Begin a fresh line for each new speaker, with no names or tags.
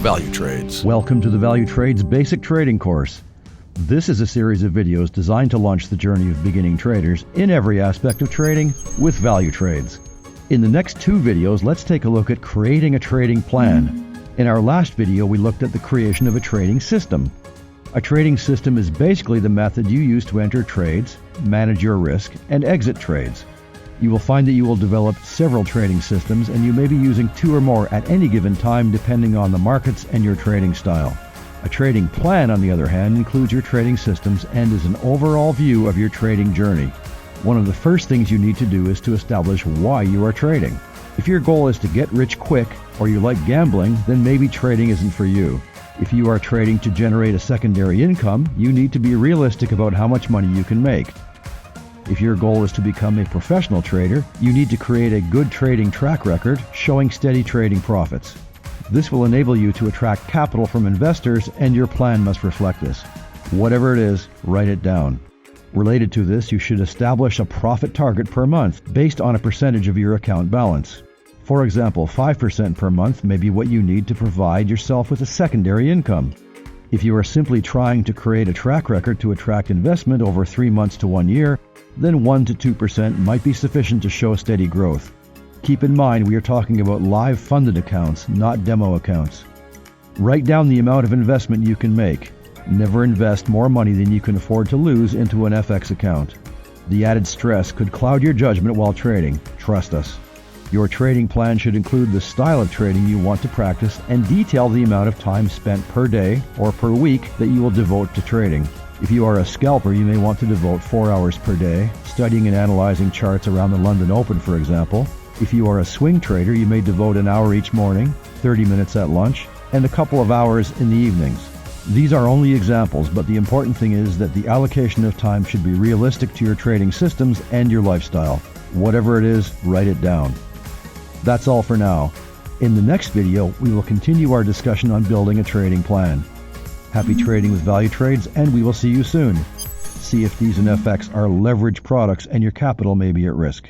Valutrades.
Welcome to the Valutrades Basic Trading Course. This is a series of videos designed to launch the journey of beginning traders in every aspect of trading with Valutrades. In the next two videos, let's take a look at creating a trading plan. In our last video, we looked at the creation of a trading system. A trading system is basically the method you use to enter trades, manage your risk, and exit trades. You will find that you will develop several trading systems, and you may be using two or more at any given time depending on the markets and your trading style. A trading plan, on the other hand, includes your trading systems and is an overall view of your trading journey. One of the first things you need to do is to establish why you are trading. If your goal is to get rich quick, or you like gambling, then maybe trading isn't for you. If you are trading to generate a secondary income, you need to be realistic about how much money you can make. If your goal is to become a professional trader, you need to create a good trading track record showing steady trading profits. This will enable you to attract capital from investors, and your plan must reflect this. Whatever it is, write it down. Related to this, you should establish a profit target per month based on a percentage of your account balance. For example, 5% per month may be what you need to provide yourself with a secondary income. If you are simply trying to create a track record to attract investment over 3 months to 1 year, then 1 to 2% might be sufficient to show steady growth. Keep in mind, we are talking about live funded accounts, not demo accounts. Write down the amount of investment you can make. Never invest more money than you can afford to lose into an FX account. The added stress could cloud your judgment while trading. Trust us. Your trading plan should include the style of trading you want to practice and detail the amount of time spent per day or per week that you will devote to trading. If you are a scalper, you may want to devote 4 hours per day, studying and analyzing charts around the London Open, for example. If you are a swing trader, you may devote an hour each morning, 30 minutes at lunch, and a couple of hours in the evenings. These are only examples, but the important thing is that the allocation of time should be realistic to your trading systems and your lifestyle. Whatever it is, write it down. That's all for now. In the next video, we will continue our discussion on building a trading plan. Happy trading with Valutrades, and we will see you soon. CFDs and FX are leveraged products, and your capital may be at risk.